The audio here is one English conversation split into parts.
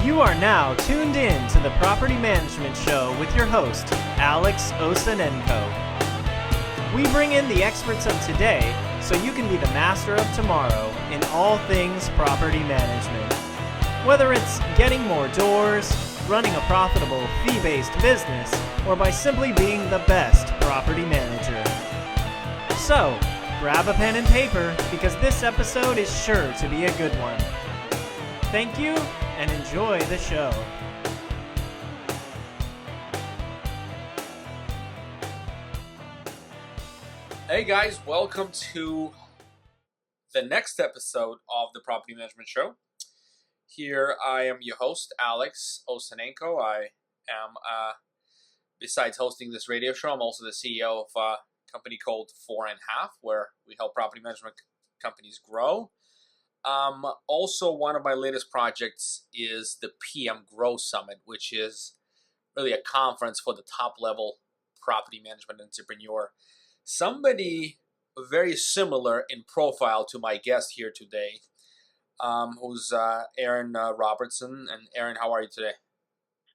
You are now tuned in to the Property Management Show with your host, Alex Osanenko. We bring in the experts of today so you can be the master of tomorrow in all things property management. Whether it's getting more doors, running a profitable fee-based business, or by simply being the best property manager. So, grab a pen and paper because this episode is sure to be a good one. Thank you and enjoy the show. Hey guys, welcome to the next episode of the Property Management Show. Here I am your host, Alex Osanenko. I am, besides hosting this radio show, I'm also the CEO of a company called 4.5, where we help property management companies grow. Also, one of my latest projects is the PM Grow Summit, which is really a conference for the top-level property management entrepreneur. Somebody very similar in profile to my guest here today, who's Aaron Robertson. And Aaron, how are you today?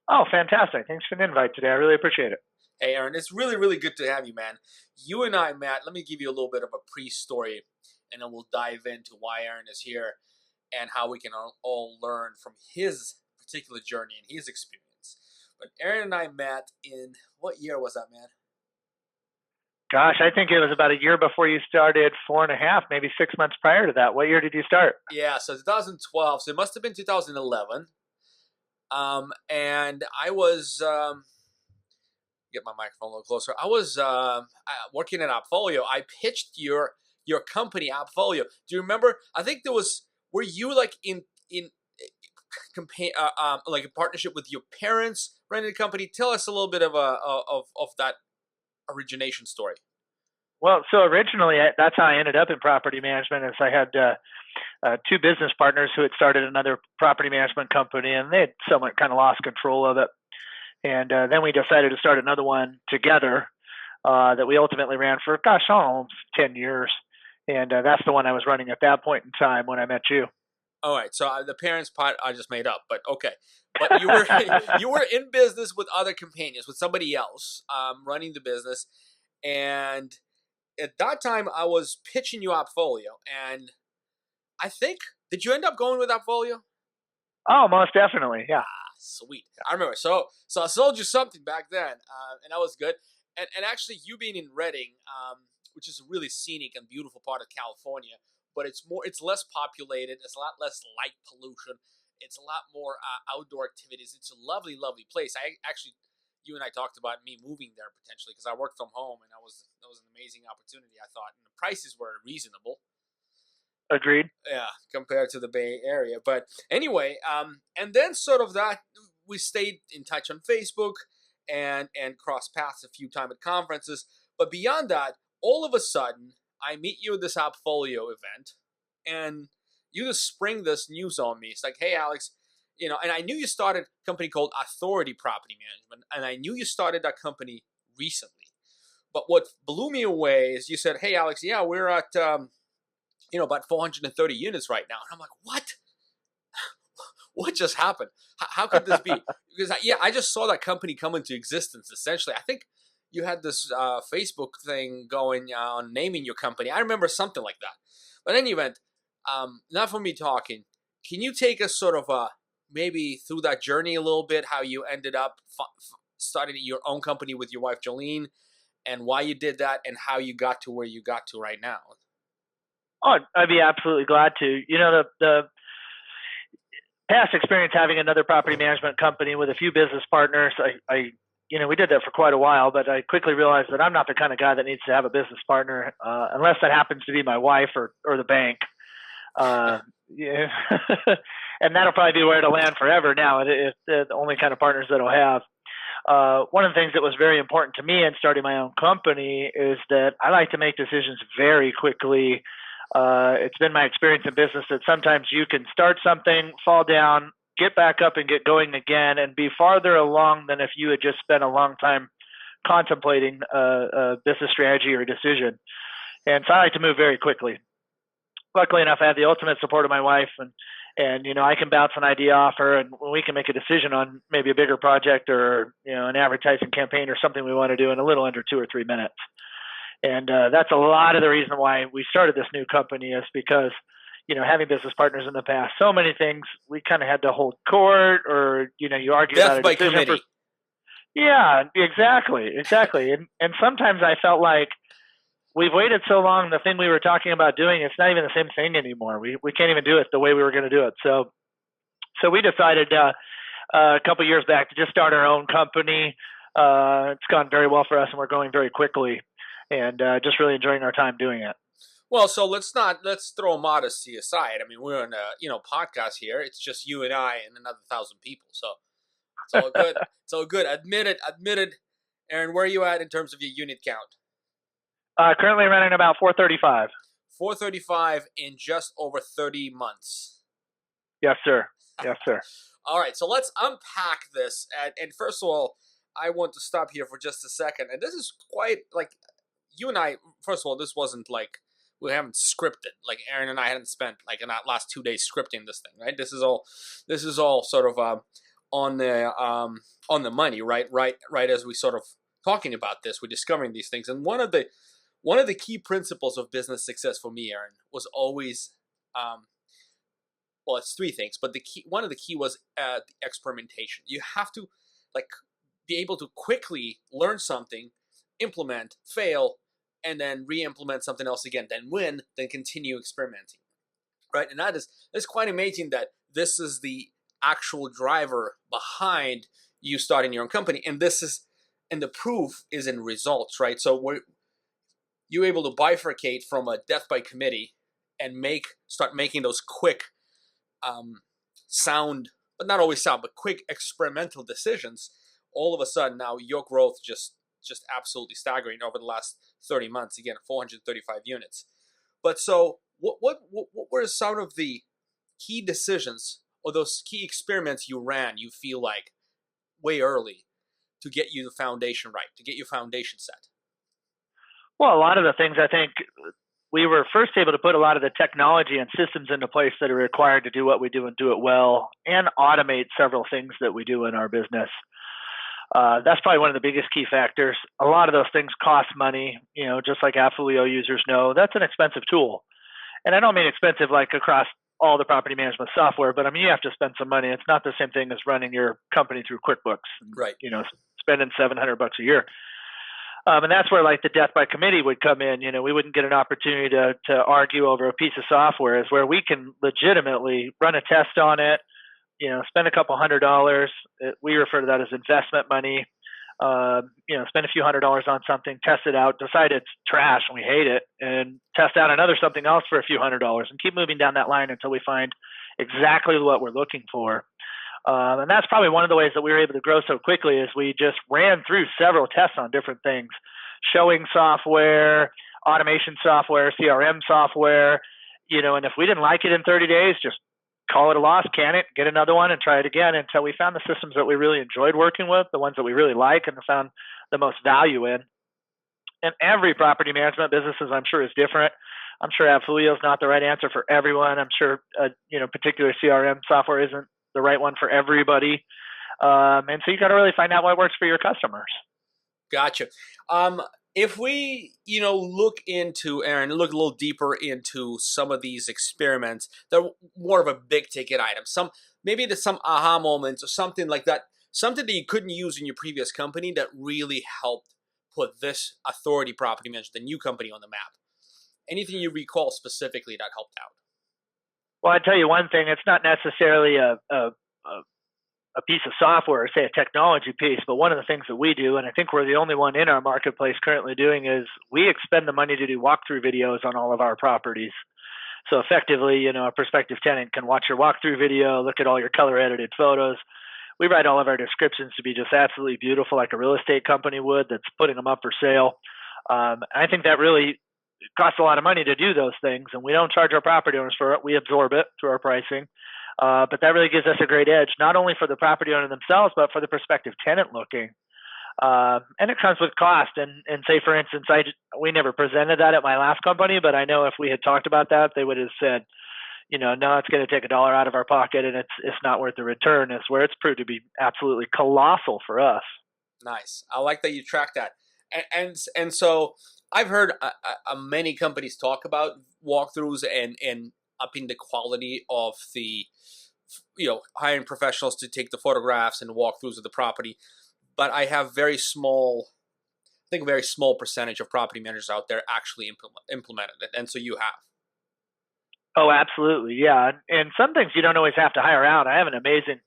Oh, fantastic. Thanks for the invite today. I really appreciate it. Hey, Aaron, it's really, really good to have you, man. You and I, Matt, let me give you a little bit of a pre-story, and then we'll dive into why Aaron is here and how we can all learn from his particular journey and his experience. But Aaron and I met in, what year was that, man? Gosh, I think it was about a year before you started 4.5, maybe 6 months prior to that. What year did you start? Yeah, so 2012. So it must have been 2011. And I was, get my microphone a little closer. I was working at Appfolio. I pitched your company, Appfolio. Do you remember? I think were you like in like a partnership with your parents running the company? Tell us a little bit of that origination story. Well, so originally that's how I ended up in property management. Is I had two business partners who had started another property management company, and they had somewhat kind of lost control of it. And then we decided to start another one together that we ultimately ran for, almost 10 years. And that's the one I was running at that point in time when I met you. All right. So the parents part I just made up, but okay. But you were in business with other companions, with somebody else running the business. And at that time, I was pitching you Appfolio. And I think, did you end up going with Appfolio? Oh, most definitely. Yeah. Sweet. I remember. So I sold you something back then, and that was good. And actually, you being in Redding, which is a really scenic and beautiful part of California, but it's less populated. It's a lot less light pollution. It's a lot more outdoor activities. It's a lovely, lovely place. You and I talked about me moving there potentially because I worked from home, and that was an amazing opportunity, I thought. And the prices were reasonable. Agreed. Yeah, compared to the Bay Area. But anyway, and then sort of that, we stayed in touch on Facebook and crossed paths a few times at conferences. But beyond that, all of a sudden, I meet you at this Appfolio event, and you just spring this news on me. It's like, hey, Alex, and I knew you started a company called Authority Property Management, and I knew you started that company recently. But what blew me away is you said, hey, Alex, yeah, we're at about 430 units right now. And I'm like, what? What just happened? How could this be? Because I just saw that company come into existence, essentially. I think you had this Facebook thing going on naming your company. I remember something like that. But in any event, not for me talking, can you take us sort of maybe through that journey a little bit, how you ended up starting your own company with your wife, Jolene, and why you did that and how you got to where you got to right now? Oh, I'd be absolutely glad to. The past experience having another property management company with a few business partners, we did that for quite a while, but I quickly realized that I'm not the kind of guy that needs to have a business partner unless that happens to be my wife or the bank. Yeah. And that'll probably be where it'll land forever now. It's the only kind of partners that I'll have. One of the things that was very important to me in starting my own company is that I like to make decisions very quickly. It's been my experience in business that sometimes you can start something, fall down, get back up and get going again and be farther along than if you had just spent a long time contemplating a business strategy or a decision. And so I like to move very quickly. Luckily enough, I have the ultimate support of my wife, And, I can bounce an idea off her, and we can make a decision on maybe a bigger project or, an advertising campaign or something we want to do in a little under 2 or 3 minutes. And that's a lot of the reason why we started this new company, is because, having business partners in the past, so many things we kind of had to hold court, or, you argue Death about a by decision. committee. Yeah, exactly. And sometimes I felt like we've waited so long, the thing we were talking about doing, it's not even the same thing anymore. We can't even do it the way we were going to do it. So we decided a couple of years back to just start our own company. It's gone very well for us, and we're going very quickly, and just really enjoying our time doing it. Well, so let's throw modesty aside. I mean, we're on a podcast here. It's just you and I and another 1,000 people. So it's all good. It's all good. Admitted. Aaron, where are you at in terms of your unit count? Currently running about 435. 435 in just over 30 months. Yes, sir. All right, so let's unpack this. And first of all, I want to stop here for just a second. And this is quite like, you and I, first of all, this wasn't like, we haven't scripted. Like Aaron and I hadn't spent like in that last 2 days scripting this thing, right? This is all sort of on the money, right? Right as we sort of talking about this, we're discovering these things. And one of the key principles of business success for me, Aaron, was always, well, it's 3 things, but one of the key was the experimentation. You have to be able to quickly learn something, implement, fail, and then re-implement something else again, then win, then continue experimenting, right? And that is quite amazing that this is the actual driver behind you starting your own company, and the proof is in results, right? So you're able to bifurcate from a death by committee and start making those quick, sound, but not always sound, but quick experimental decisions. All of a sudden now your growth just absolutely staggering over the last 30 months. Again, 435 units. But so what were some of the key decisions or those key experiments you ran, you feel like, way early to get you the foundation right, to get your foundation set? Well, a lot of the things, I think we were first able to put a lot of the technology and systems into place that are required to do what we do and do it well, and automate several things that we do in our business. That's probably one of the biggest key factors. A lot of those things cost money, just like AppFolio users know. That's an expensive tool. And I don't mean expensive like across all the property management software, but I mean, you have to spend some money. It's not the same thing as running your company through QuickBooks, right? Spending $700 a year. And that's where like the death by committee would come in. We wouldn't get an opportunity to argue over a piece of software, is where we can legitimately run a test on it, spend a couple $100. We refer to that as investment money. Spend a few $100s on something, test it out, decide it's trash and we hate it, and test out another something else for a few $100, and keep moving down that line until we find exactly what we're looking for. And that's probably one of the ways that we were able to grow so quickly, is we just ran through several tests on different things, showing software, automation software, CRM software, and if we didn't like it in 30 days, just call it a loss, can it, get another one and try it again, until we found the systems that we really enjoyed working with, the ones that we really like and found the most value in. And every property management business, I'm sure, is different. I'm sure AppFolio is not the right answer for everyone. I'm sure, particular CRM software isn't the right one for everybody. And so you got to really find out what works for your customers. Gotcha. If we, look a little deeper into some of these experiments, they're more of a big ticket item. Maybe there's some aha moments or something like that, something that you couldn't use in your previous company that really helped put this Authority Property Management, the new company, on the map. Anything you recall specifically that helped out? Well, I tell you one thing, it's not necessarily a piece of software, or say a technology piece, but one of the things that we do, and I think we're the only one in our marketplace currently doing, is we expend the money to do walkthrough videos on all of our properties. So effectively, a prospective tenant can watch your walkthrough video, look at all your color edited photos. We write all of our descriptions to be just absolutely beautiful, like a real estate company would that's putting them up for sale. I think that really costs a lot of money to do those things, and we don't charge our property owners for it. We absorb it through our pricing. But that really gives us a great edge, not only for the property owner themselves, but for the prospective tenant looking. And it comes with cost. And say, for instance, we never presented that at my last company, but I know if we had talked about that, they would have said, no, it's going to take $1 out of our pocket and it's not worth the return, is where it's proved to be absolutely colossal for us. Nice. I like that you track that. And so I've heard many companies talk about walkthroughs and upping the quality of the, hiring professionals to take the photographs and walkthroughs of the property. But I have very small percentage of property managers out there actually implemented it. And so you have. Oh, absolutely. Yeah. And some things you don't always have to hire out. I have an amazing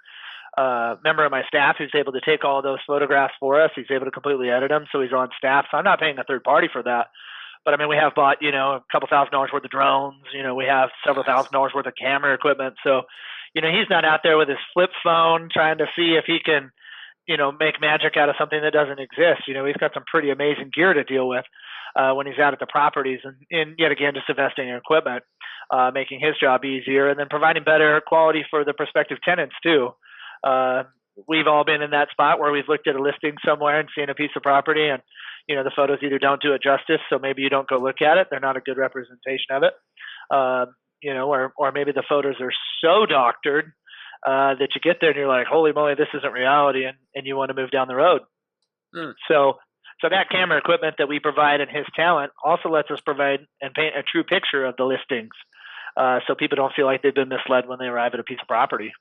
member of my staff who's able to take all those photographs for us. He's able to completely edit them, so he's on staff. So I'm not paying a third party for that. But I mean, we have bought, a couple $1,000s worth of drones. We have several $1,000s worth of camera equipment. So, he's not out there with his flip phone trying to see if he can, make magic out of something that doesn't exist. He's got some pretty amazing gear to deal with when he's out at the properties, and yet again, just investing in equipment, making his job easier, and then providing better quality for the prospective tenants too. We've all been in that spot where we've looked at a listing somewhere and seen a piece of property, and the photos either don't do it justice, so maybe you don't go look at it. They're not a good representation of it. Or maybe the photos are so doctored that you get there and you're like, holy moly, this isn't reality, and you want to move down the road. So that camera equipment that we provide and his talent also lets us provide and paint a true picture of the listings, so people don't feel like they've been misled when they arrive at a piece of property.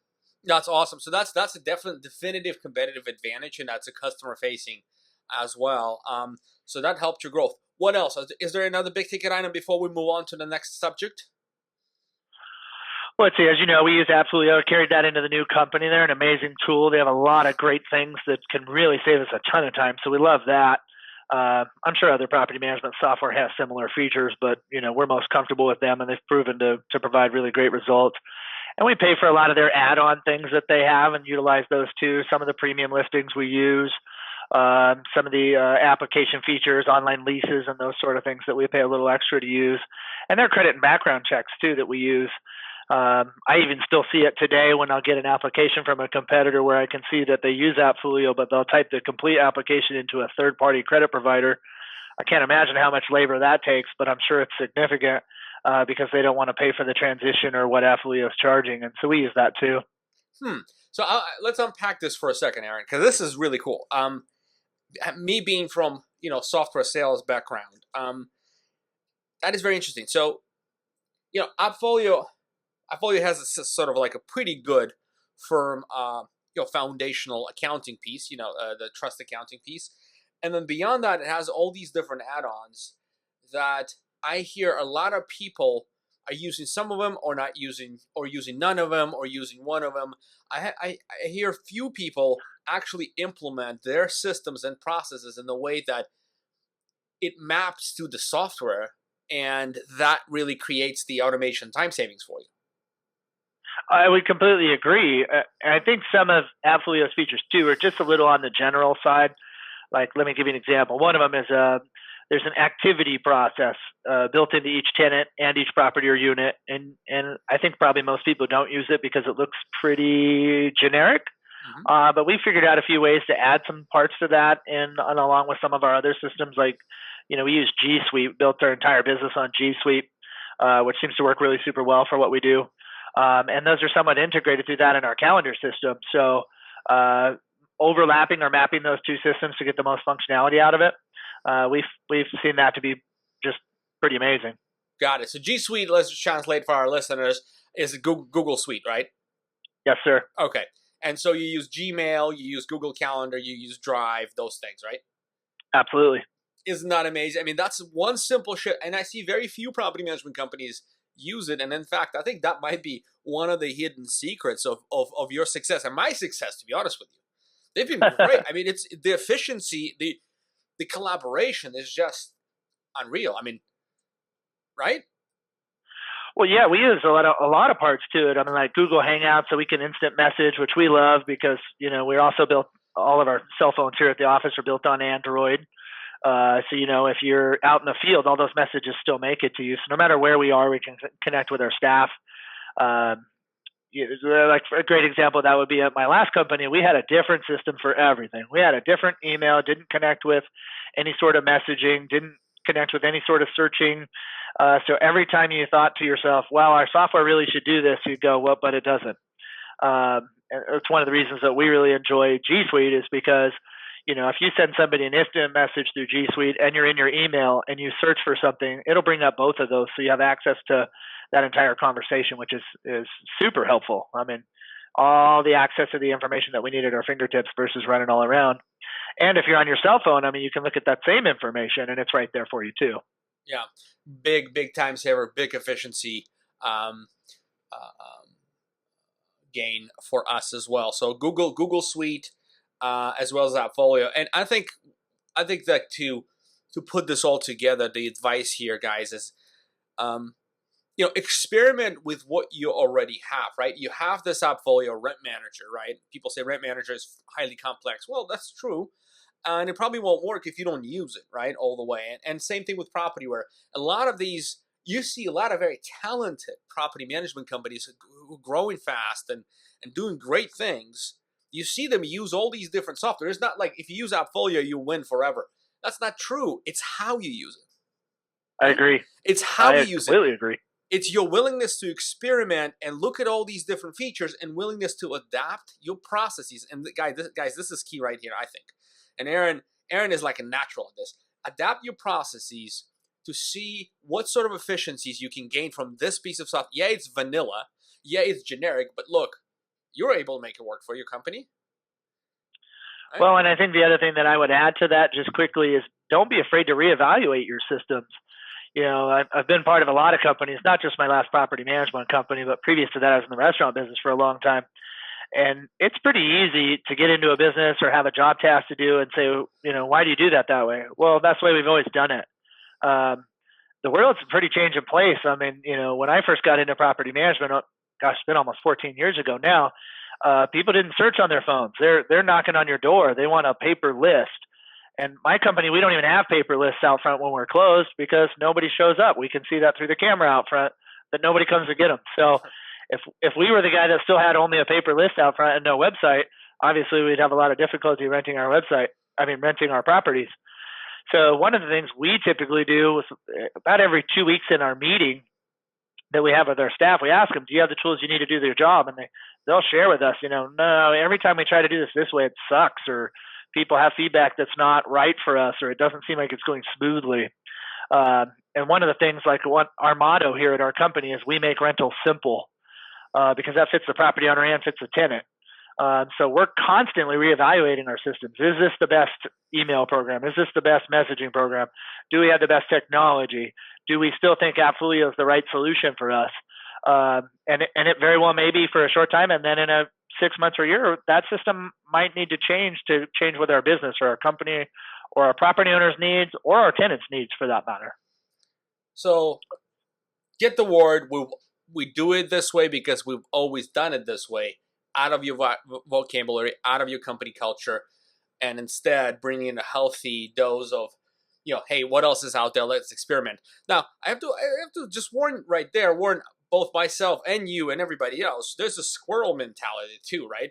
That's awesome. So that's a definitive competitive advantage, and that's a customer facing as well. So that helped your growth. What else? Is there another big ticket item before we move on to the next subject? Well, let's see. As you know, we use Absolutely. Carried that into the new company. They're an amazing tool. They have a lot of great things that can really save us a ton of time. So we love that. I'm sure other property management software has similar features, but we're most comfortable with them, and they've proven to provide really great results. And we pay for a lot of their add-on things that they have and utilize those too. Some of the premium listings we use, some of the application features, online leases, and those sort of things that we pay a little extra to use. And their credit and background checks too that we use. I even still see it today when I'll get an application from a competitor where I can see that they use Appfolio, but they'll type the complete application into a third-party credit provider. I can't imagine how much labor that takes, but I'm sure it's significant because they don't want to pay for the transition or what Appfolio is charging, and so we use that too. So let's unpack this for a second, Aaron, because this is really cool. Me being from software sales background, that is very interesting. So Appfolio has a sort of like a pretty good firm, foundational accounting piece, the trust accounting piece. And then beyond that, it has all these different add-ons that I hear a lot of people are using some of them or not using, or using none of them, or using one of them. I hear few people actually implement their systems and processes in the way that it maps to the software, and that really creates the automation time savings for you. I would completely agree. I think some of Appfolio's features too are just a little on the general side. Like, let me give you an example. One of them is there's an activity process built into each tenant and each property or unit, and I think probably most people don't use it because it looks pretty generic. Mm-hmm. But we figured out a few ways to add some parts to that, and along with some of our other systems, like we use G Suite, built our entire business on G Suite, which seems to work really super well for what we do. And those are somewhat integrated through that in our calendar system. So overlapping or mapping those two systems to get the most functionality out of it, we've seen that to be just pretty amazing. Got it. So G Suite, let's just translate for our listeners, is Google Suite, right? Yes, sir. Okay. And so you use Gmail, you use Google Calendar, you use Drive, those things, right? Absolutely. Isn't that amazing? I mean, that's one simple shit. And I see very few property management companies use it. And in fact, I think that might be one of the hidden secrets of your success and my success, to be honest with you. They've been great. I mean, it's the efficiency, the collaboration is just unreal. I mean, right? Well, yeah, we use a lot of parts to it. I mean, like Google Hangouts, so we can instant message, which we love because we're also built. All of our cell phones here at the office are built on Android. So if you're out in the field, all those messages still make it to you. So no matter where we are, we can connect with our staff. Like a great example of that would be at my last company. We had a different system for everything. We had a different email, didn't connect with any sort of messaging, didn't connect with any sort of searching. So every time you thought to yourself, "Well, our software really should do this," you go, "Well, but it doesn't." And it's one of the reasons that we really enjoy G Suite is because, if you send somebody an instant message through G Suite and you're in your email and you search for something, it'll bring up both of those, so you have access to that entire conversation, which is super helpful. I mean, all the access to the information that we need at our fingertips versus running all around. And if you're on your cell phone, I mean, you can look at that same information and it's right there for you too. Yeah, big time saver, big efficiency gain for us as well. So Google Suite, as well as AppFolio, and I think that to put this all together, the advice here, guys, is experiment with what you already have, right? You have this AppFolio rent manager, right? People say rent manager is highly complex. Well, that's true. And it probably won't work if you don't use it, right, all the way. And same thing with property, where a lot of these, you see a lot of very talented property management companies who are growing fast and doing great things. You see them use all these different software. It's not like if you use AppFolio, you win forever. That's not true. It's how you use it. I agree. It's how you use it. I completely agree. It's your willingness to experiment and look at all these different features and willingness to adapt your processes. And guys, this is key right here, I think. And Aaron is like a natural at this. Adapt your processes to see what sort of efficiencies you can gain from this piece of software. Yeah, it's vanilla. Yeah, it's generic. But look, you're able to make it work for your company. Right? Well, and I think the other thing that I would add to that just quickly is don't be afraid to reevaluate your systems. I've been part of a lot of companies, not just my last property management company, but previous to that, I was in the restaurant business for a long time. And it's pretty easy to get into a business or have a job task to do and say, why do you do that way? Well, that's the way we've always done it. The world's a pretty changing place. I mean, when I first got into property management, it's been almost 14 years ago now, people didn't search on their phones. They're knocking on your door. They want a paper list. And my company, we don't even have paper lists out front when we're closed because nobody shows up. We can see that through the camera out front, that nobody comes to get them. So if we were the guy that still had only a paper list out front and no website, obviously we'd have a lot of difficulty renting our properties. So one of the things we typically do is about every 2 weeks in our meeting that we have with our staff, we ask them, do you have the tools you need to do your job? And they'll share with us, no, every time we try to do this way, it sucks, or people have feedback that's not right for us, or it doesn't seem like it's going smoothly. And one of the things, like what our motto here at our company is, we make rental simple, because that fits the property owner and fits the tenant. So we're constantly reevaluating our systems. Is this the best email program? Is this the best messaging program? Do we have the best technology? Do we still think AppFolio is the right solution for us? And it very well may be for a short time, and then in a 6 months or a year, that system might need to change with our business or our company or our property owner's needs or our tenants' needs for that matter. So get the word. We do it this way because we've always done it this way, out of your vocabulary, out of your company culture, and instead bringing in a healthy dose of, hey, what else is out there? Let's experiment. Now, I have to just warn both myself and you and everybody else, there's a squirrel mentality too, right?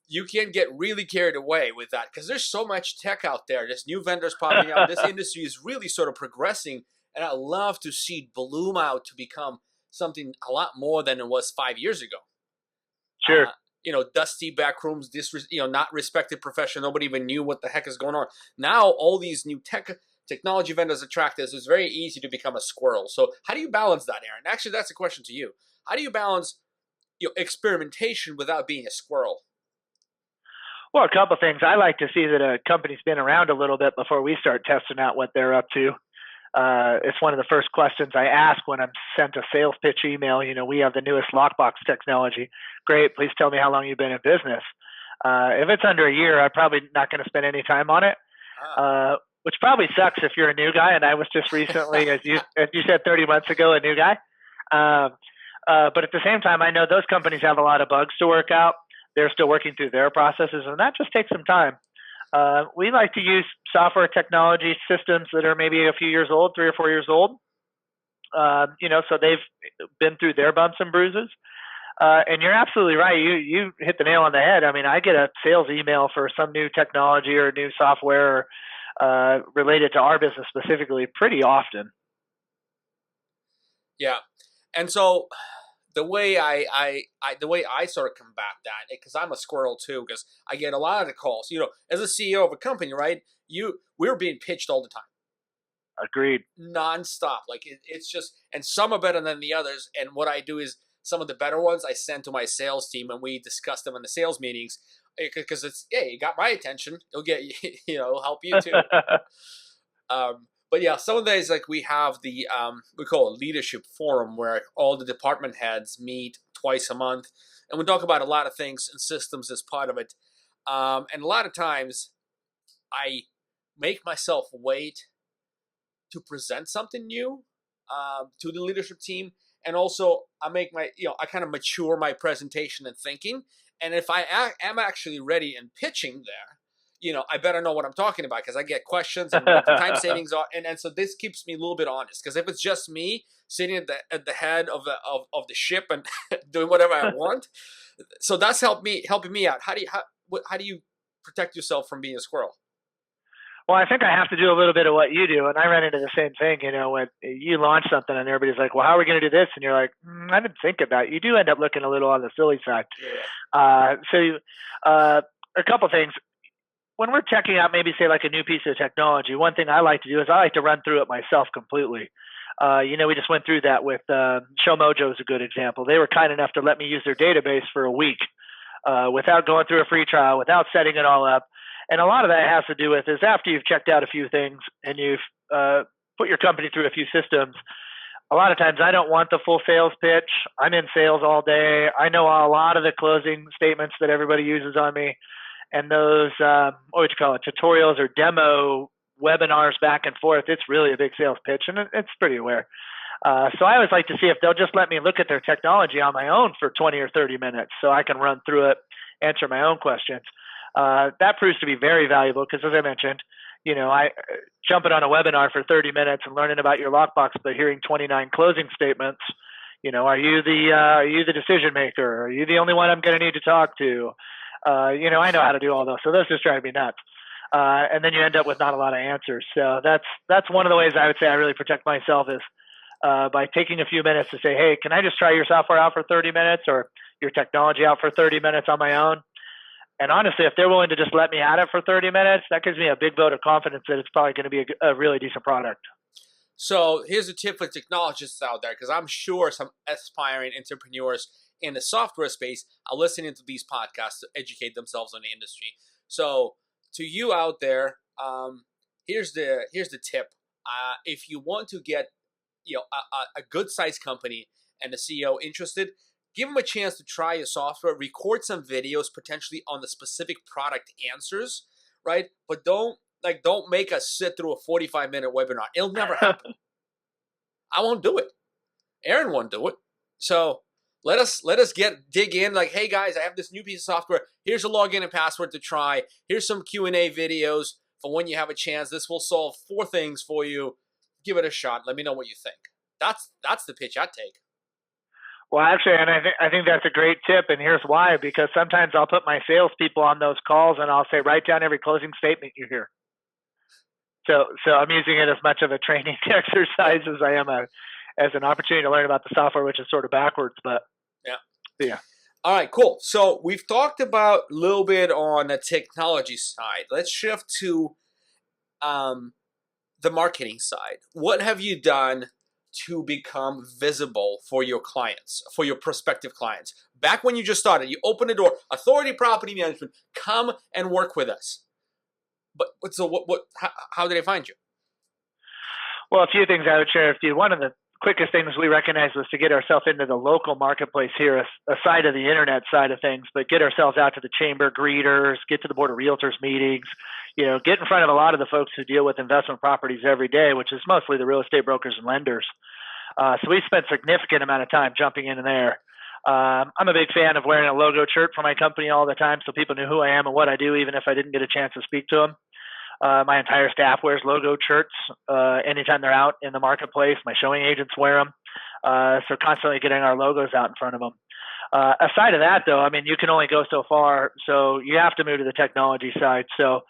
You can't get really carried away with that because there's so much tech out there. There's new vendors popping up. This industry is really sort of progressing, and I love to see it bloom out to become something a lot more than it was 5 years ago. Sure. Dusty back rooms, not respected profession. Nobody even knew what the heck is going on. Now, all these new technology vendors attract us. It's very easy to become a squirrel. So how do you balance that, Aaron? Actually, that's a question to you. How do you balance experimentation without being a squirrel? Well, a couple of things. I like to see that a company's been around a little bit before we start testing out what they're up to. It's one of the first questions I ask when I'm sent a sales pitch email. We have the newest lockbox technology. Great. Please tell me how long you've been in business. If it's under a year, I'm probably not going to spend any time on it. Which probably sucks if you're a new guy, and I was just recently, as you said 30 months ago, a new guy. But at the same time, I know those companies have a lot of bugs to work out. They're still working through their processes, and that just takes some time. We like to use software technology systems that are maybe a few years old, 3 or 4 years old. So they've been through their bumps and bruises. And you're absolutely right. You hit the nail on the head. I mean, I get a sales email for some new technology or new software. related to our business specifically pretty often. Yeah. And so the way I sort of combat that, because I'm a squirrel too, because I get a lot of the calls. As a CEO of a company, right? We're being pitched all the time. Agreed. Nonstop. Like it's just, and some are better than the others. And what I do is some of the better ones I send to my sales team, and we discuss them in the sales meetings, because it's, hey, you got my attention. It'll get it'll help you too. But yeah, some of the days, like we have the we call it leadership forum, where all the department heads meet twice a month, and we talk about a lot of things and systems as part of it. And a lot of times, I make myself wait to present something new to the leadership team, and also I make I kind of mature my presentation and thinking. And if I am actually ready and pitching there, I better know what I'm talking about, because I get questions and what the time savings are, and so this keeps me a little bit honest. Because if it's just me sitting at the head of the ship and doing whatever I want, so that's helping me out. How do you protect yourself from being a squirrel? Well, I think I have to do a little bit of what you do, and I run into the same thing. When you launch something and everybody's like, "Well, how are we going to do this?" and you're like, "I didn't think about it." You do end up looking a little on the silly side. Yeah. A couple things. When we're checking out, maybe say like a new piece of technology, one thing I like to do is I like to run through it myself completely. We just went through that with ShowMojo is a good example. They were kind enough to let me use their database for a week without going through a free trial, without setting it all up. And a lot of that has to do with is after you've checked out a few things and you've put your company through a few systems, a lot of times I don't want the full sales pitch. I'm in sales all day. I know a lot of the closing statements that everybody uses on me. And those, tutorials or demo webinars back and forth, it's really a big sales pitch, and it's pretty aware. So I always like to see if they'll just let me look at their technology on my own for 20 or 30 minutes so I can run through it, answer my own questions. That proves to be very valuable because, as I mentioned, I jumping on a webinar for 30 minutes and learning about your lockbox, but hearing 29 closing statements. Are you the decision maker? Are you the only one I'm going to need to talk to? I know how to do all those, so those just drive me nuts. And then you end up with not a lot of answers. So that's one of the ways I would say I really protect myself is by taking a few minutes to say, hey, can I just try your software out for 30 minutes or your technology out for 30 minutes on my own? And honestly, if they're willing to just let me at it for 30 minutes, that gives me a big vote of confidence that it's probably going to be a really decent product. So here's a tip for technologists out there, because I'm sure some aspiring entrepreneurs in the software space are listening to these podcasts to educate themselves on the industry. So to you out there, here's the tip. If you want to get a good sized company and the CEO interested, give them a chance to try your software, record some videos potentially on the specific product answers, right? But don't make us sit through a 45-minute webinar. It'll never happen. I won't do it. Aaron won't do it. So let us dig in. Like, hey guys, I have this new piece of software. Here's a login and password to try. Here's some Q&A videos for when you have a chance. This will solve 4 things for you. Give it a shot. Let me know what you think. That's the pitch I'd take. Well, actually, and I think that's a great tip, and here's why. Because sometimes I'll put my salespeople on those calls, and I'll say, write down every closing statement you hear. So I'm using it as much of a training exercise as I am as an opportunity to learn about the software, which is sort of backwards, but yeah. All right, cool. So we've talked about a little bit on the technology side. Let's shift to the marketing side. What have you done to become visible for your clients, for your prospective clients? Back when you just started, you opened the door, Authority Property Management, come and work with us. But so how did they find you? Well, a few things I would share with you. One of the quickest things we recognized was to get ourselves into the local marketplace here, aside of the internet side of things, but get ourselves out to the chamber greeters, get to the Board of Realtors meetings, get in front of a lot of the folks who deal with investment properties every day, which is mostly the real estate brokers and lenders. So we spent a significant amount of time jumping in there. I'm a big fan of wearing a logo shirt for my company all the time so people knew who I am and what I do, even if I didn't get a chance to speak to them. My entire staff wears logo shirts anytime they're out in the marketplace. My showing agents wear them. So constantly getting our logos out in front of them. Aside of that, though, I mean, you can only go so far. So you have to move to the technology side. So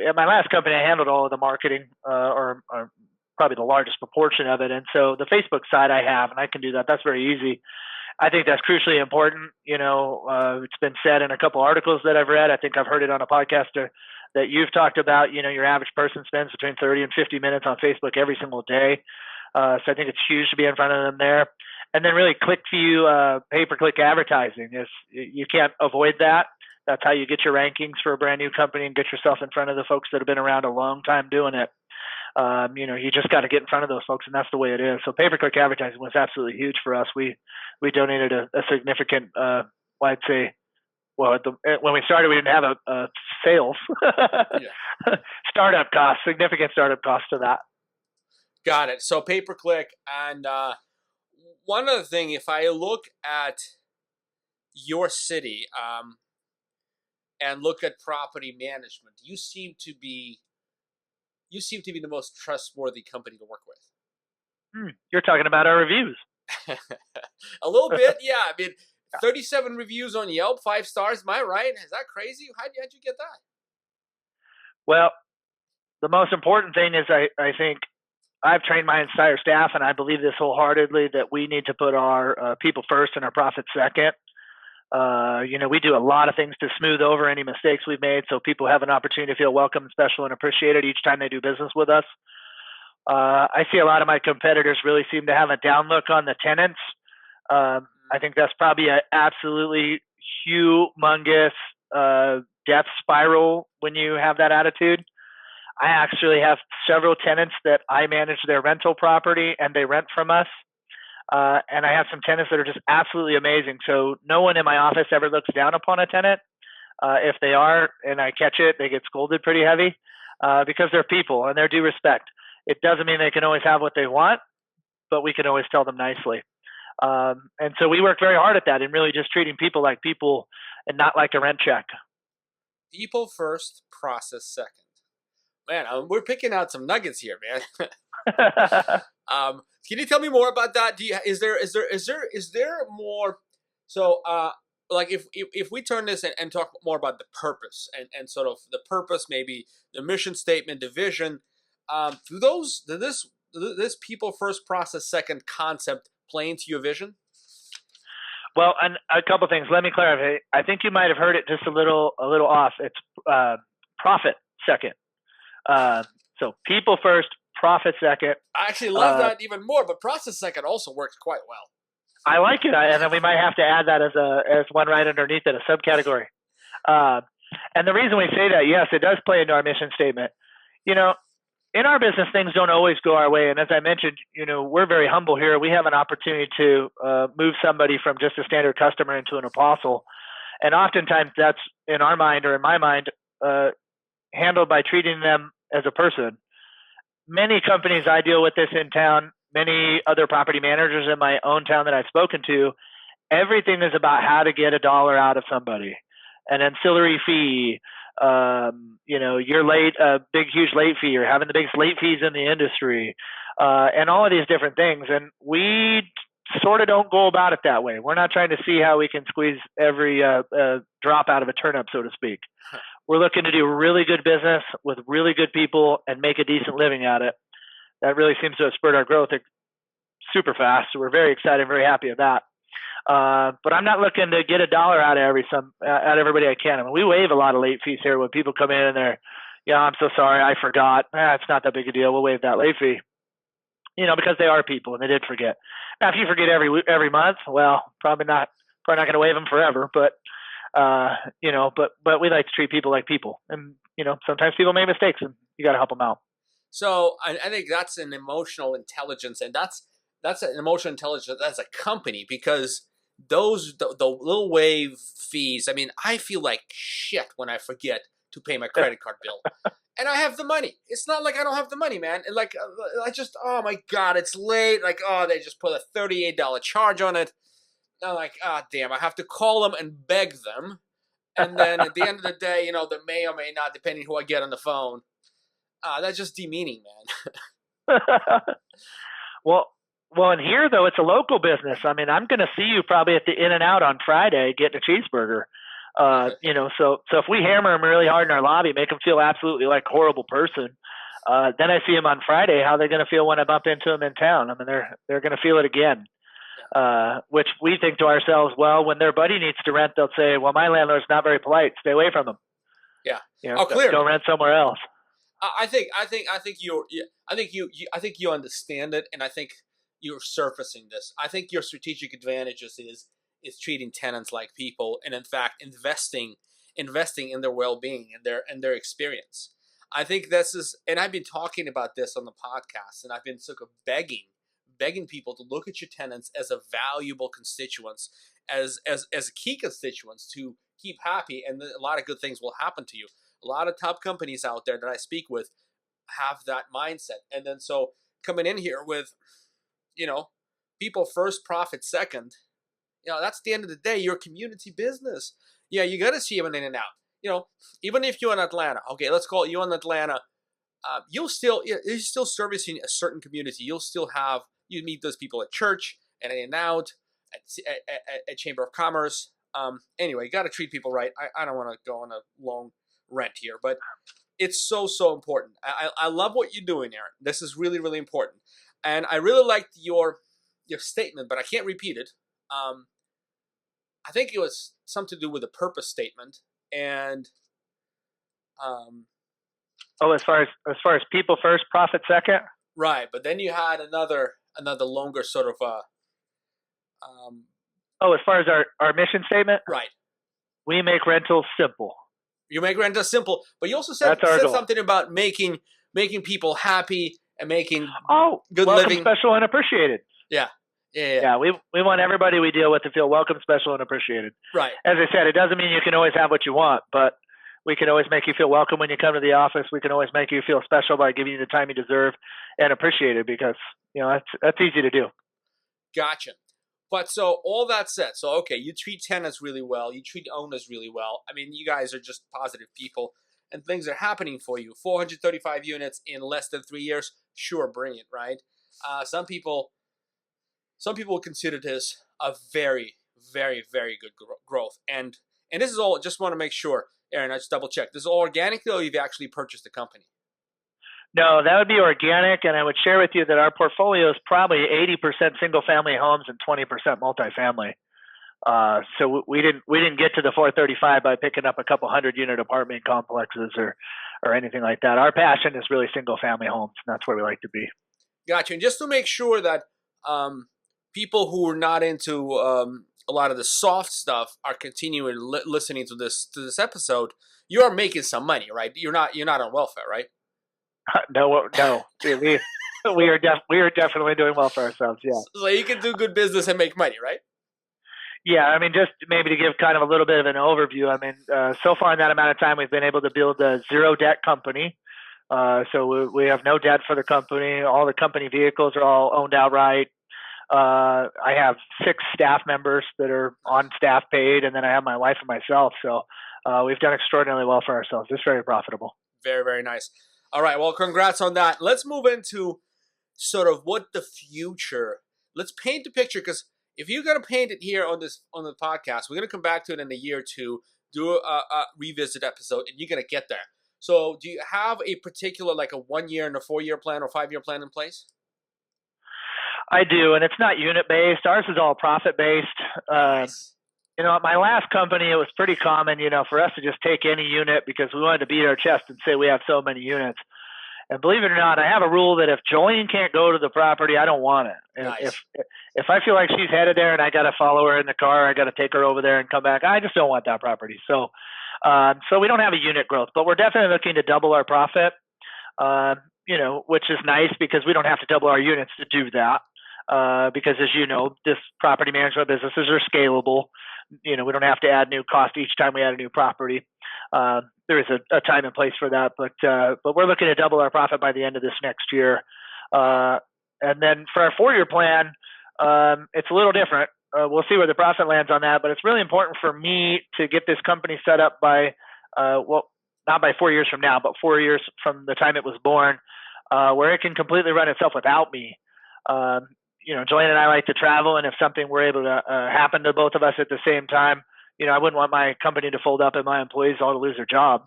at my last company, I handled all of the marketing, or probably the largest proportion of it. And so the Facebook side I have, and I can do that. That's very easy. I think that's crucially important. It's been said in a couple articles that I've read. I think I've heard it on a podcast that you've talked about. Your average person spends between 30 and 50 minutes on Facebook every single day. So I think it's huge to be in front of them there. And then really click-view, pay-per-click advertising. You can't avoid that. That's how you get your rankings for a brand new company and get yourself in front of the folks that have been around a long time doing it. You just got to get in front of those folks, and that's the way it is. So pay-per-click advertising was absolutely huge for us. We donated a significant, I'd say, when we started, we didn't have a sales startup cost, significant startup cost to that. Got it. So pay-per-click, and one other thing, if I look at your city and look at property management, you seem to be the most trustworthy company to work with. You're talking about our reviews. A little bit, yeah. I mean, 37 reviews on Yelp, 5 stars. Am I right? Is that crazy? How'd you get that? Well, the most important thing is I think I've trained my entire staff, and I believe this wholeheartedly, that we need to put our people first and our profit second. We do a lot of things to smooth over any mistakes we've made, so people have an opportunity to feel welcome, special, and appreciated each time they do business with us. I see a lot of my competitors really seem to have a down look on the tenants. I think that's probably an absolutely humongous death spiral when you have that attitude. I actually have several tenants that I manage their rental property and they rent from us. And I have some tenants that are just absolutely amazing. So no one in my office ever looks down upon a tenant. If they are, and I catch it, they get scolded pretty heavy because they're people and they're due respect. It doesn't mean they can always have what they want, but we can always tell them nicely. And so we work very hard at that and really just treating people like people and not like a rent check. People first, process second. Man, we're picking out some nuggets here, man. Can you tell me more about that? Is there more? So, like if we turn this and talk more about the purpose and sort of the purpose, maybe the mission statement, the vision, this people first, process second concept play into your vision? Well, and a couple things. Let me clarify. I think you might have heard it just a little off. It's profit second. So people first, profit second. I actually love that even more, but process second also works quite well. I like it, and then we might have to add that as one right underneath it, a subcategory. And the reason we say that, yes, it does play into our mission statement. In our business, things don't always go our way, and as I mentioned, we're very humble here. We have an opportunity to move somebody from just a standard customer into an apostle, and oftentimes that's in our mind or in my mind handled by treating them as a person. Many companies I deal with this in town, many other property managers in my own town that I've spoken to, everything is about how to get $1 out of somebody, an ancillary fee, you're late, a big, huge late fee, you're having the biggest late fees in the industry, and all of these different things. And we sort of don't go about it that way. We're not trying to see how we can squeeze every drop out of a turnip, so to speak. We're looking to do really good business with really good people and make a decent living at it. That really seems to have spurred our growth super fast. So we're very excited, very happy with that. But I'm not looking to get $1 out of everybody I can. I mean, we waive a lot of late fees here when people come in and they're, I'm so sorry, I forgot. It's not that big a deal. We'll waive that late fee. Because they are people and they did forget. Now, if you forget every month, well, probably not going to waive them forever. But but we like to treat people like people, and sometimes people make mistakes, and you got to help them out. So I think that's an emotional intelligence, and that's an emotional intelligence as a company, because the little wave fees. I mean, I feel like shit when I forget to pay my credit card bill. And I have the money. It's not like I don't have the money, man. And like, I just, oh my God, it's late. Like, they just put a $38 charge on it. I'm like, damn, I have to call them and beg them. And then at the end of the day, they may or may not, depending who I get on the phone. That's just demeaning, man. Well, and here, though, it's a local business. I mean, I'm going to see you probably at the In-N-Out on Friday getting a cheeseburger. So if we hammer them really hard in our lobby, make them feel absolutely like a horrible person, then I see them on Friday. How they're going to feel when I bump into them in town? I mean, they're going to feel it again. Which we think to ourselves, well, when their buddy needs to rent, they'll say, well, my landlord's not very polite. Stay away from them. Yeah. Clearly. Go rent somewhere else. I think you understand it, and I think you're surfacing this. I think your strategic advantages is treating tenants like people, and in fact, investing in their well-being and their experience. I think this is, and I've been talking about this on the podcast, and I've been sort of begging people to look at your tenants as a valuable constituents, as key constituents to keep happy, and a lot of good things will happen to you. A lot of top companies out there that I speak with have that mindset. And then so coming in here with, people first, profit second, that's the end of the day, your community business. Yeah, you got to see them in and out. Even if you're in Atlanta, okay, let's call it you in Atlanta, you're still servicing a certain community. You meet those people at church and in and out, at Chamber of Commerce. Anyway, you got to treat people right. I don't want to go on a long rant here, but it's so important. I love what you're doing, Aaron. This is really, really important. And I really liked your statement, but I can't repeat it. I think it was something to do with a purpose statement. And as far as people first, profit second. Right, but then you had another longer sort of as far as our mission statement? Right. We make rentals simple. You make rentals simple, but you also said something about making people happy and making good living special and appreciated. Yeah. We want everybody we deal with to feel welcome, special, and appreciated. Right. As I said, it doesn't mean you can always have what you want, but we can always make you feel welcome when you come to the office. We can always make you feel special by giving you the time you deserve and appreciated, because that's easy to do. Gotcha. But so all that said, you treat tenants really well, you treat owners really well. I mean, you guys are just positive people, and things are happening for you. 435 units in less than 3 years, sure, bring it, right? Some people would consider this a very, very, very good growth. And this is all, just want to make sure, Aaron, I just double check. This is all organic, though, you've actually purchased the company? No, that would be organic, and I would share with you that our portfolio is probably 80% single-family homes and 20% multifamily. So we didn't get to the 435 by picking up a couple 100-unit apartment complexes or anything like that. Our passion is really single-family homes, and that's where we like to be. Gotcha. And just to make sure that people who are not into a lot of the soft stuff are continuing listening to this episode, you are making some money, right? You're not on welfare, right? No. We are definitely doing well for ourselves. Yeah. So you can do good business and make money, right? Yeah. I mean, just maybe to give kind of a little bit of an overview. I mean, so far in that amount of time, we've been able to build a zero debt company. So we have no debt for the company. All the company vehicles are all owned outright. I have 6 staff members that are on staff paid, and then I have my wife and myself. So we've done extraordinarily well for ourselves. It's very profitable. Very, very nice. All right. Well, congrats on that. Let's move into sort of what the future. Let's paint the picture, because if you're going to paint it here on the podcast, we're going to come back to it in a year or two, do a revisit episode, and you're going to get there. So do you have a particular, like a 1 year and a 4-year plan or 5-year plan in place? I do, and it's not unit based. Ours is all profit based. Nice. At my last company, it was pretty common, for us to just take any unit because we wanted to beat our chest and say we have so many units. And believe it or not, I have a rule that if Jolene can't go to the property, I don't want it. And nice. if I feel like she's headed there and I got to follow her in the car, I got to take her over there and come back, I just don't want that property. So we don't have a unit growth, but we're definitely looking to double our profit, which is nice because we don't have to double our units to do that. Because as you know, this property management businesses are scalable. We don't have to add new cost each time we add a new property. There is a time and place for that, but we're looking to double our profit by the end of this next year. And then for our 4-year plan, it's a little different. We'll see where the profit lands on that, but it's really important for me to get this company set up by, not by 4 years from now, but 4 years from the time it was born, where it can completely run itself without me. Joanne and I like to travel, and if something were able to happen to both of us at the same time, I wouldn't want my company to fold up and my employees all to lose their job.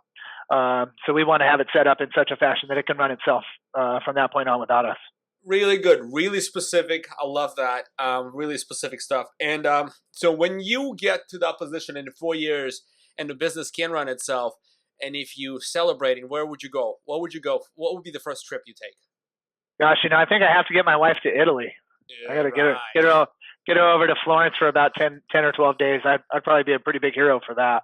So we want to have it set up in such a fashion that it can run itself from that point on without us. Really good, really specific. I love that. Really specific stuff. And so when you get to that position in 4 years and the business can run itself, and if you celebrating, where would you go? What would you go? What would be the first trip you take? Gosh, I think I have to get my wife to Italy. Yeah, I got to get her over to Florence for about 10 or 12 days. I'd probably be a pretty big hero for that.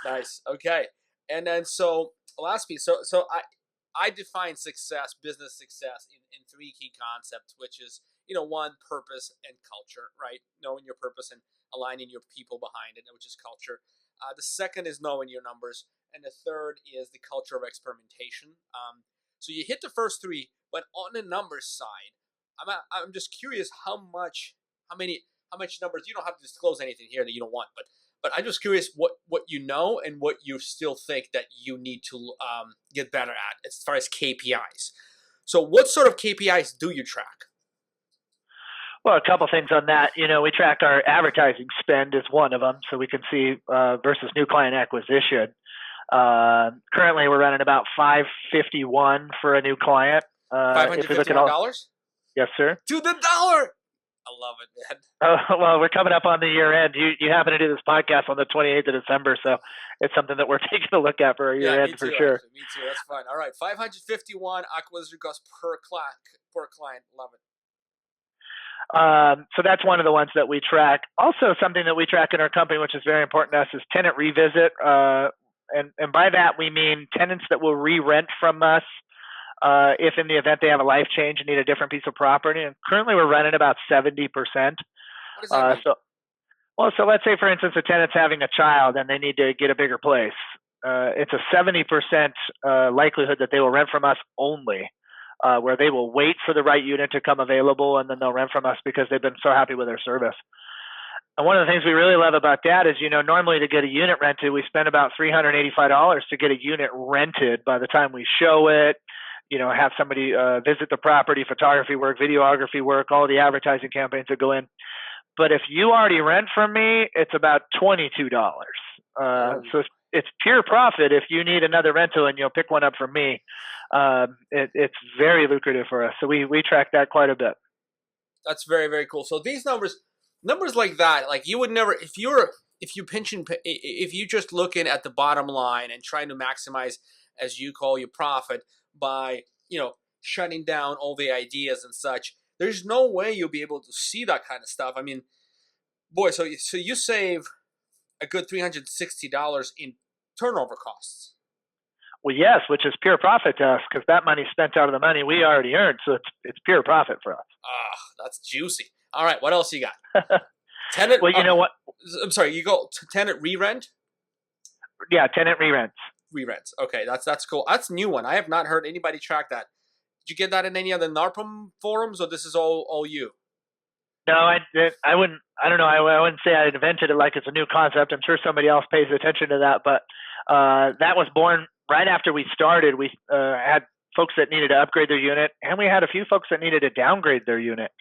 Nice. Okay. And then so last piece. So I define success, business success, in three key concepts, which is, one, purpose and culture, right? Knowing your purpose and aligning your people behind it, which is culture. The second is knowing your numbers. And the third is the culture of experimentation. So you hit the first three, but on the numbers side, I'm just curious how much numbers. You don't have to disclose anything here that you don't want, but I'm just curious what you know and what you still think that you need to get better at as far as KPIs. So what sort of KPIs do you track? Well, a couple things on that. We track our advertising spend as one of them, so we can see versus new client acquisition. Currently, we're running about $551 for a new client. $551? Yes, sir. To the dollar. I love it, man. Well, we're coming up on the year end. You happen to do this podcast on the 28th of December, so it's something that we're taking a look at for our year end for sure. Actually. Me too. That's fun. All right, 551 acquisition cost per client. Love it. So that's one of the ones that we track. Also, something that we track in our company, which is very important to us, is tenant revisit. And by that we mean tenants that will re-rent from us if in the event they have a life change and need a different piece of property. And currently we're running about 70%. What does that mean? So let's say, for instance, a tenant's having a child and they need to get a bigger place. It's a 70% likelihood that they will rent from us only, where they will wait for the right unit to come available and then they'll rent from us because they've been so happy with their service. And one of the things we really love about that is, normally to get a unit rented, we spend about $385 to get a unit rented by the time we show it, have somebody visit the property, photography work, videography work, all the advertising campaigns that go in. But if you already rent from me, it's about $22. So it's pure profit if you need another rental and you'll pick one up from me. It's very lucrative for us. So we track that quite a bit. That's very, very cool. So these numbers like that, like you would never, if you just looking at the bottom line and trying to maximize, as you call, your profit by, shutting down all the ideas and such, there's no way you'll be able to see that kind of stuff. I mean, boy, so you save a good $360 in turnover costs. Well, yes, which is pure profit to us because that money's spent out of the money we already earned, so it's pure profit for us. That's juicy. All right, what else you got? Tenant. Well, you know what? I'm sorry. You go to tenant re-rent. Yeah, tenant re-rents. Re-rents. Okay, that's cool. That's a new one. I have not heard anybody track that. Did you get that in any other NARPM forums, or this is all you? No, I wouldn't. I don't know. I wouldn't say I invented it like it's a new concept. I'm sure somebody else pays attention to that, but that was born right after we started. We had folks that needed to upgrade their unit, and we had a few folks that needed to downgrade their unit.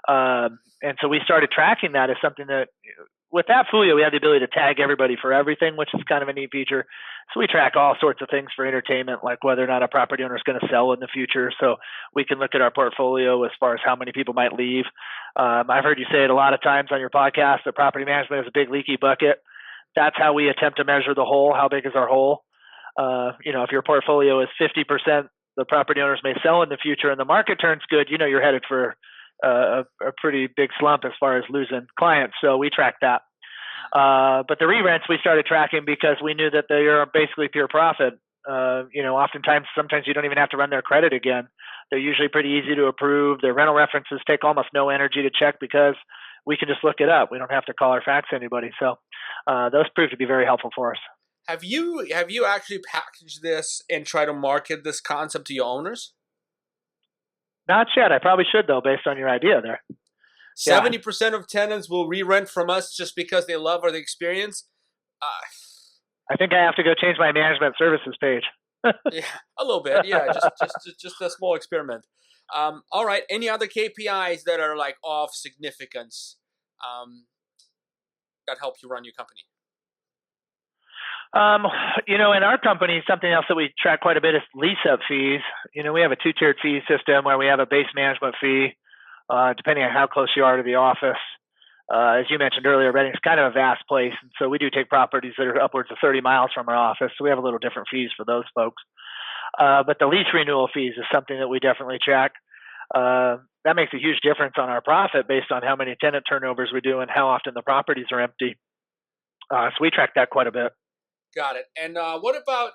And so we started tracking that as something that, with that Folio, we have the ability to tag everybody for everything, which is kind of a neat feature. So we track all sorts of things for entertainment, like whether or not a property owner is going to sell in the future. So we can look at our portfolio as far as how many people might leave. I've heard you say it a lot of times on your podcast that property management is a big leaky bucket. That's how we attempt to measure the hole. How big is our hole? If your portfolio is 50%, the property owners may sell in the future and the market turns good, you're headed for a pretty big slump as far as losing clients. So we track that. But the re-rents we started tracking because we knew that they are basically pure profit. Sometimes you don't even have to run their credit again. They're usually pretty easy to approve. Their rental references take almost no energy to check because we can just look it up. We don't have to call or fax anybody. So those prove to be very helpful for us. Have you actually packaged this and try to market this concept to your owners? Not yet. I probably should, though, based on your idea there. 70% of tenants will re-rent from us just because they love or the experience. I think I have to go change my management services page. Yeah, a little bit. Yeah, just a small experiment. All right. Any other KPIs that are like of significance? that help you run your company? In our company, something else that we track quite a bit is lease-up fees. We have a two-tiered fee system where we have a base management fee, depending on how close you are to the office. As you mentioned earlier, Reading's kind of a vast place, and so we do take properties that are upwards of 30 miles from our office, so we have a little different fees for those folks. But the lease renewal fees is something that we definitely track. That makes a huge difference on our profit based on how many tenant turnovers we do and how often the properties are empty. So we track that quite a bit. Got it. And what about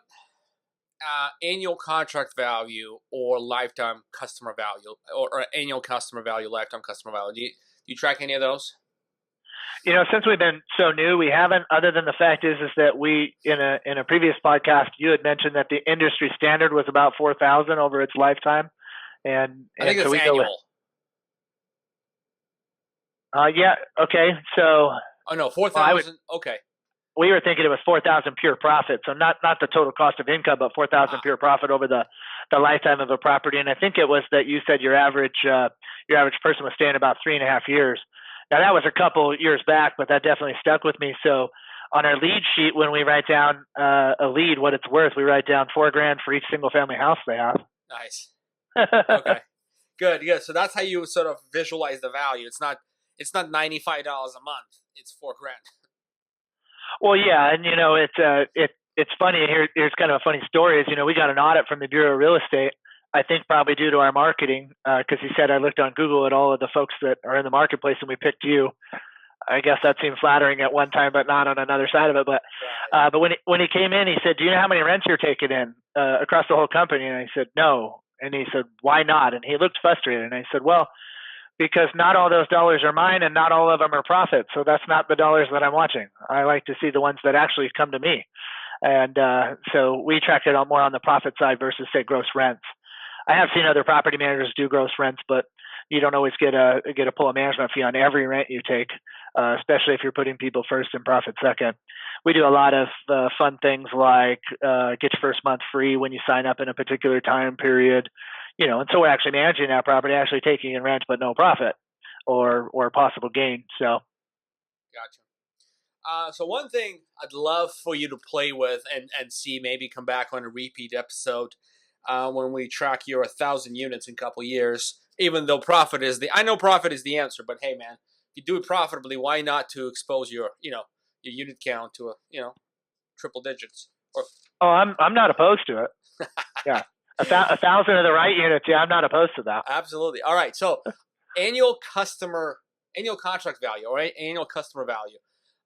annual contract value or lifetime customer value, or annual customer value, lifetime customer value? Do you track any of those? Since we've been so new, we haven't. Other than the fact is that we in a previous podcast you had mentioned that the industry standard was about 4,000 over its lifetime, and I think so it's we annual. Yeah. Okay. So. Oh no, 4,000. Okay. We were thinking it was 4,000 pure profit, so not the total cost of income, but 4,000 pure profit over the lifetime of a property. And I think it was that you said your average person was staying about 3.5 years. Now that was a couple years back, but that definitely stuck with me. So on our lead sheet, when we write down a lead, what it's worth, we write down $4,000 for each single family house they have. Nice. Okay. Good. Yeah. So that's how you sort of visualize the value. It's not $95 a month. It's $4,000. Well, yeah, and it's funny. Here's kind of a funny story. Is we got an audit from the Bureau of Real Estate. I think probably due to our marketing, because he said I looked on Google at all of the folks that are in the marketplace, and we picked you. I guess that seemed flattering at one time, but not on another side of it. But when he came in, he said, "Do you know how many rents you're taking in across the whole company?" And I said, "No." And he said, "Why not?" And he looked frustrated. And I said, "Well, because not all those dollars are mine and not all of them are profit. So that's not the dollars that I'm watching. I like to see the ones that actually come to me." And so we track it more on the profit side versus, say, gross rents. I have seen other property managers do gross rents, but you don't always get a pull a management fee on every rent you take, especially if you're putting people first and profit second. We do a lot of fun things like get your first month free when you sign up in a particular time period. And so we're actually managing that property, actually taking in rent, but no profit or possible gain. So, gotcha. So one thing I'd love for you to play with and see, maybe come back on a repeat episode when we track your 1,000 units in a couple years. Even though I know profit is the answer, but hey, man, if you do it profitably, why not to expose your unit count to triple digits? I'm not opposed to it. Yeah. 1,000 of the right units. Yeah, I'm not opposed to that. Absolutely. All right. So annual contract value, or annual customer value.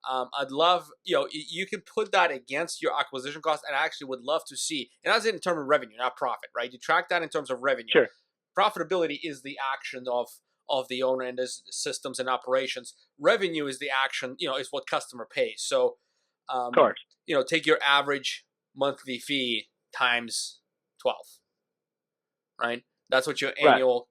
I'd love, you can put that against your acquisition cost, and I actually would love to see, and that's in terms of revenue, not profit, right? You track that in terms of revenue. Sure. Profitability is the action of the owner and his systems and operations. Revenue is the action, is what customer pays. So, of course, take your average monthly fee times 12. Right? That's what your annual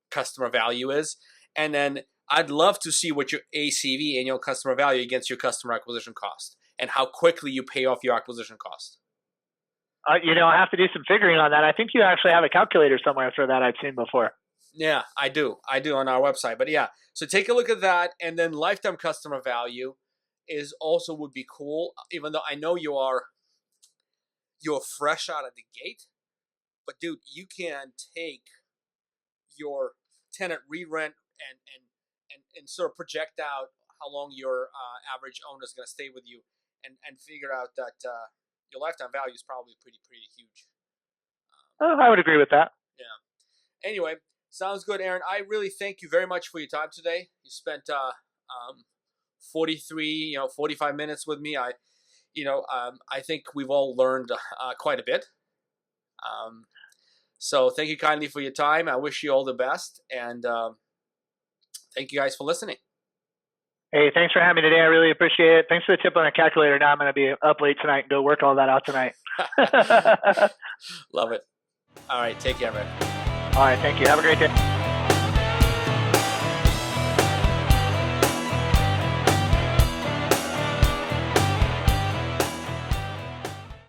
customer value is. And then I'd love to see what your ACV, annual customer value, against your customer acquisition cost, and how quickly you pay off your acquisition cost. I have to do some figuring on that. I think you actually have a calculator somewhere for that I've seen before. Yeah, I do on our website. But yeah, so take a look at that. And then lifetime customer value would be cool, even though I know you're fresh out of the gate. But dude, you can take your tenant re-rent and sort of project out how long your average owner is going to stay with you, and figure out that your lifetime value is probably pretty huge. I would agree with that. Yeah. Anyway, sounds good, Aaron. I really thank you very much for your time today. You spent 45 minutes with me. I think we've all learned quite a bit. So thank you kindly for your time. I wish you all the best, and thank you guys for listening. Hey, thanks for having me today. I really appreciate it. Thanks for the tip on the calculator. Now I'm going to be up late tonight and go work all that out tonight. Love it. All right. Take care, man. All right. Thank you. Have a great day.